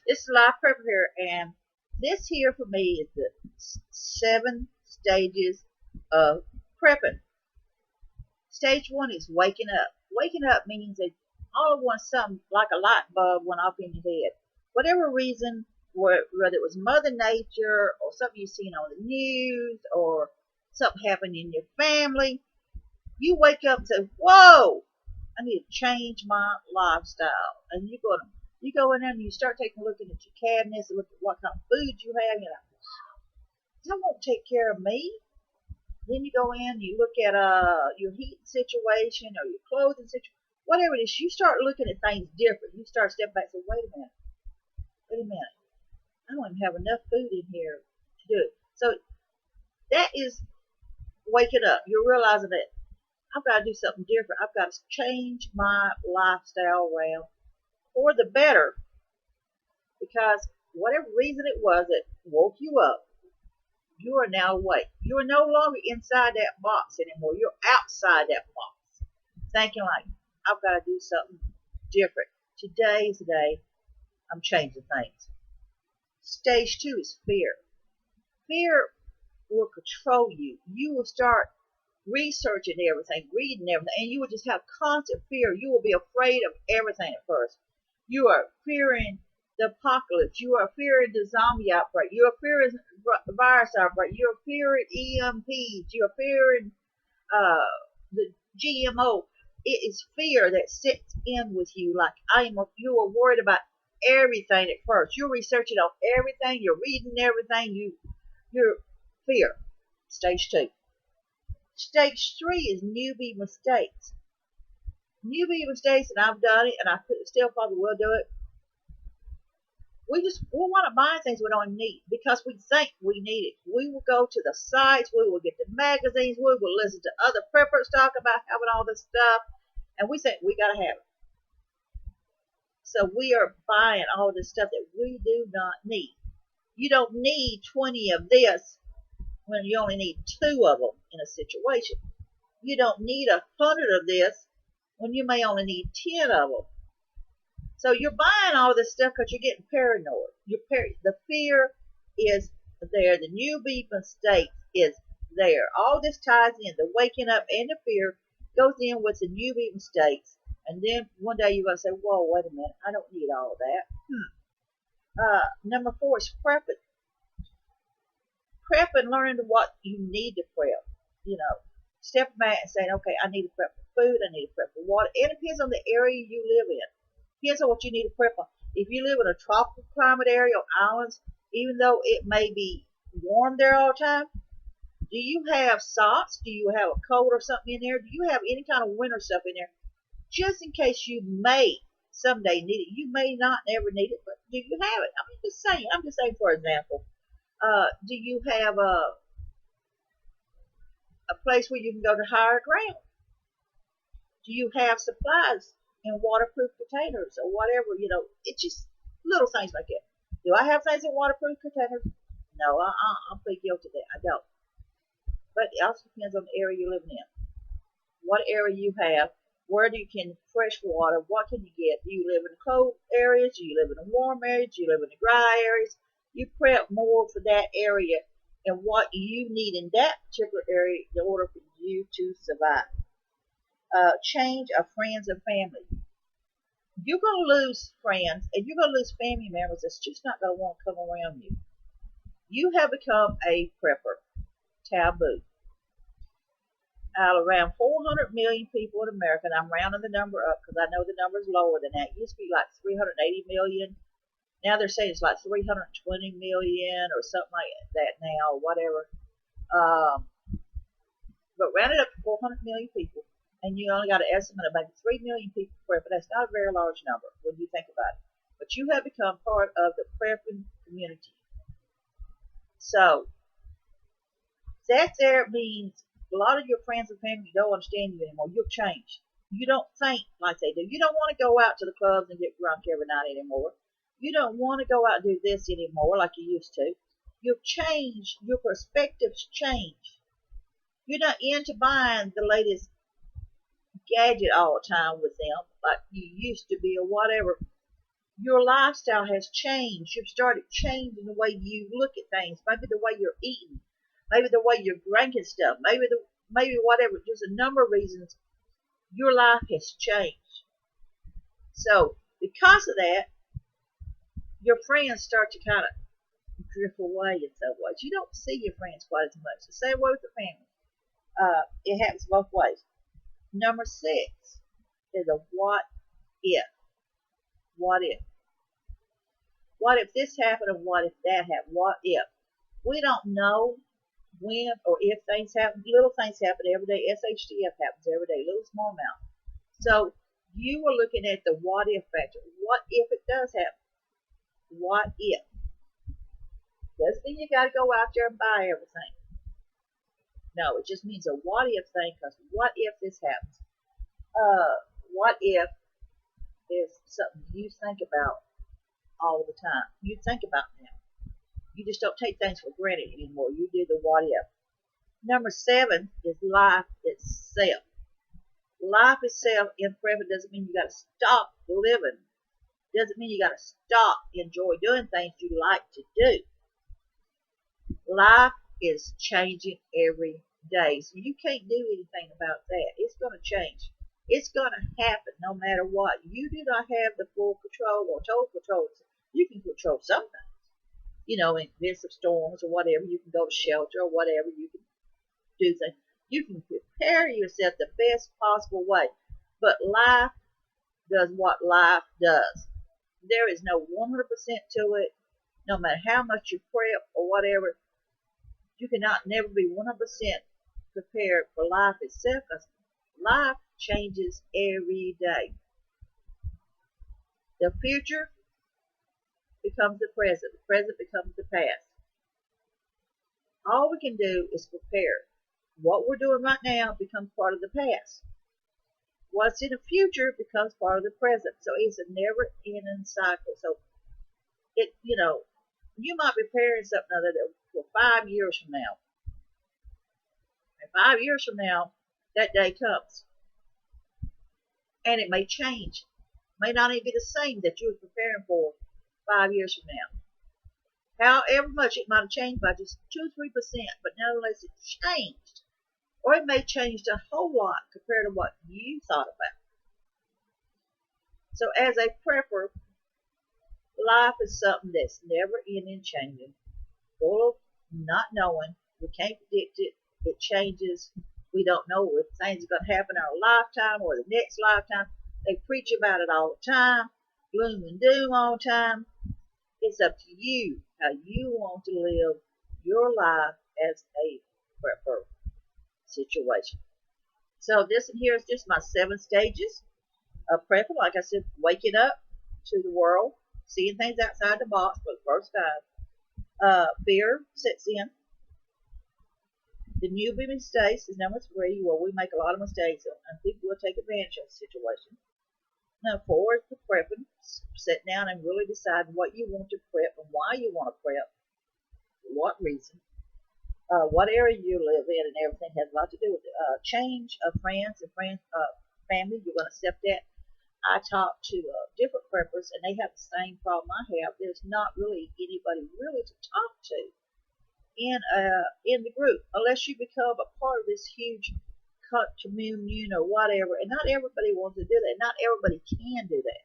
It's life prepper here, and this here for me is the 7 stages of prepping. Stage one is waking up. Waking up means that all at once something like a light bulb went off in your head. Whatever reason, whether it was Mother Nature or something you've seen on the news or something happened in your family, you wake up and say, "Whoa, I need to change my lifestyle." And you go in there and you start taking a look at your cabinets and look at what kind of food you have. You're like, that won't take care of me. Then you go in and you look at your heating situation or your clothing situation, whatever it is. You start looking at things different. You start stepping back and say, wait a minute. I don't even have enough food in here to do it. So that is waking up. You're realizing that I've got to do something different. I've got to change my lifestyle around for the better because whatever reason it was that woke you up, you are now awake. You are no longer inside that box anymore. You're outside that box, thinking like, I've got to do something different. Today's the day I'm changing things. Stage two is fear. Fear will control you. You will start researching everything, reading everything, and you will just have constant fear. You will be afraid of everything at first. You are fearing the apocalypse. You are fearing the zombie outbreak. You are fearing the virus outbreak. You are fearing EMPs. You are fearing the GMO. It is fear that sits in with you. Like you are worried about everything at first. You're researching on everything. You're reading everything. You're fear. Stage two. Stage three is newbie mistakes. Newbie mistakes, and I've done it, and I still probably will do it. We want to buy things we don't need because we think we need it. We will go to the sites, we will get the magazines, we will listen to other preppers talk about having all this stuff, and we think we got to have it. So we are buying all this stuff that we do not need. You don't need 20 of this when you only need 2 of them in a situation. You don't need 100 of this when you may only need 10 of them. So you're buying all this stuff because you're getting paranoid. The fear is there. The newbie mistake is there. All this ties in. The waking up and the fear goes in with the newbie mistakes. And then one day you're going to say, whoa, wait a minute. I don't need all that. Number 4 is prepping. Prep and learning what you need to prep. You know, step back and saying, okay, I need to prep for food. I need to prep for water. It depends on the area you live in. Depends on what you need to prep on. If you live in a tropical climate area or islands, even though it may be warm there all the time, do you have socks? Do you have a coat or something in there? Do you have any kind of winter stuff in there? Just in case you may someday need it. You may not never need it, but do you have it? I'm just saying for example. Do you have a place where you can go to higher ground? Do you have supplies in waterproof containers or whatever? It's just little things like that. Do I have things in waterproof containers? No, I'm pretty guilty of that. I don't. But it also depends on the area you're living in. What area you have, where do you get fresh water? What can you get? Do you live in cold areas? Do you live in warm areas? Do you live in the dry areas? You prep more for that area and what you need in that particular area in order for you to survive. Change of friends and family. You're going to lose friends and you're going to lose family members that's just not going to want to come around you. You have become a prepper. Taboo. Out of around 400 million people in America, and I'm rounding the number up because I know the number is lower than that. It used to be like 380 million. Now they're saying it's like 320 million or something like that now, or whatever. But round it up to 400 million people, and you only got an estimate of maybe 3 million people prep, but that's not a very large number when you think about it. But you have become part of the prepping community. So that there means a lot of your friends and family don't understand you anymore. You've changed. You don't think like they do. You don't want to go out to the clubs and get drunk every night anymore. You don't want to go out and do this anymore like you used to. You've changed. Your perspectives change. You're not into buying the latest gadget all the time with them like you used to be or whatever. Your lifestyle has changed. You've started changing the way you look at things. Maybe the way you're eating, maybe the way you're drinking stuff, maybe whatever. There's a number of reasons your life has changed. So because of that, your friends start to kind of drift away in some ways. You don't see your friends quite as much. The same way with the family. It happens both ways. Number 6 is a what if. What if? What if this happened and what if that happened? What if? We don't know when or if things happen. Little things happen every day. SHTF happens every day, little small amount. So you are looking at the what if factor. What if it does happen? What if? Doesn't mean you got to go out there and buy everything. No, it just means a what if thing, because what if this happens? What if is something you think about all the time. You think about now. You just don't take things for granted anymore. You do the what if. Number 7 is life itself. Life itself in forever doesn't mean you got to stop living. Doesn't mean you got to stop enjoy doing things you like to do. Life is changing every day, so you can't do anything about that. It's going to change. It's going to happen no matter what. You do not have the full control or total control. You can control some things. In events of storms or whatever, you can go to shelter or whatever. You can do things. You can prepare yourself the best possible way. But life does what life does. There is no 100% to it. No matter how much you prep or whatever, you cannot never be 100% prepared for life itself, because life changes every day. The future becomes the present becomes the past. All we can do is prepare. What we're doing right now becomes part of the past. What's in the future becomes part of the present. So it's a never ending cycle. So you might be preparing something for 5 years from now. And 5 years from now, that day comes. And it may change. It may not even be the same that you were preparing for 5 years from now. However much it might have changed by just 2 or 3%, but nonetheless it changed. Or it may change a whole lot compared to what you thought about. So as a prepper, life is something that's never ending changing, full of not knowing. We can't predict it. It changes. We don't know if things are going to happen in our lifetime or the next lifetime. They preach about it all the time, gloom and doom all the time. It's up to you how you want to live your life as a prepper situation. So this in here is just my 7 stages of prepping. Like I said, waking up to the world, seeing things outside the box for the first time. Fear sets in. The newbie mistakes is number 3, where we make a lot of mistakes and people will take advantage of the situation. Now 4 is the prepping. Sit down and really decide what you want to prep and why you want to prep, for what reason, what area you live in, and everything has a lot to do with it. Change of friends and family. You're going to accept that. I talk to different preppers, and they have the same problem I have. There's not really anybody really to talk to in the group, unless you become a part of this huge communion or whatever. And not everybody wants to do that. Not everybody can do that.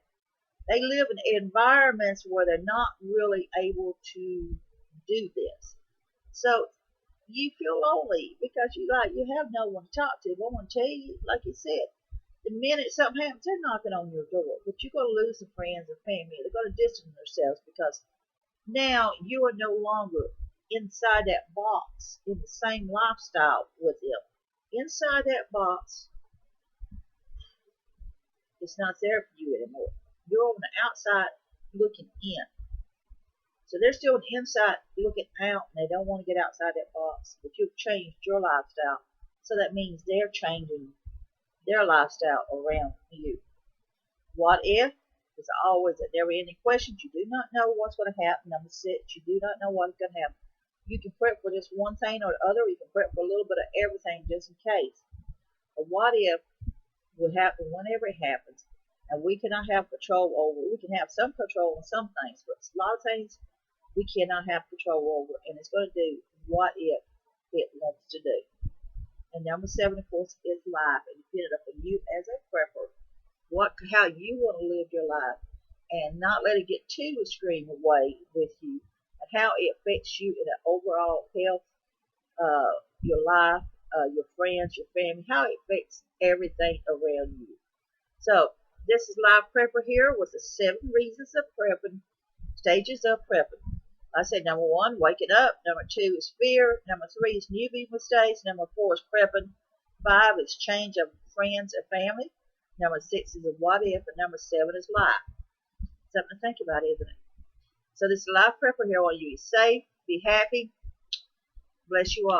They live in environments where they're not really able to do this. So you feel lonely because you have no one to talk to. But I want to tell you, like you said, the minute something happens, they're knocking on your door. But you're going to lose some friends and family. They're going to distance themselves because now you are no longer inside that box in the same lifestyle with them. Inside that box, it's not there for you anymore. You're on the outside looking in. So they're still on the inside looking out, and they don't want to get outside that box. But you've changed your lifestyle. So that means they're changing their lifestyle around you. What if? Is always a never ending question. You do not know what's going to happen. Number 6, you do not know what's going to happen. You can prep for just one thing or the other. You can prep for a little bit of everything just in case. But what if will happen whenever it happens. And we cannot have control over. We can have some control on some things, but a lot of things we cannot have control over, and it's going to do what it wants to do. And number seven, of course, is life, and dependent upon you as a prepper, how you want to live your life, and not let it get too extreme away with you, and how it affects you in an overall health, your life, your friends, your family, how it affects everything around you. So this is Live Prepper here with the 7 reasons of prepping, stages of prepping. I said number 1, waking up. Number 2 is fear. Number 3 is newbie mistakes. Number 4 is prepping. 5 is change of friends and family. Number 6 is a what if. And number 7 is life. Something to think about, isn't it? So this is Live Prepper here. I want you to be safe, be happy. Bless you all.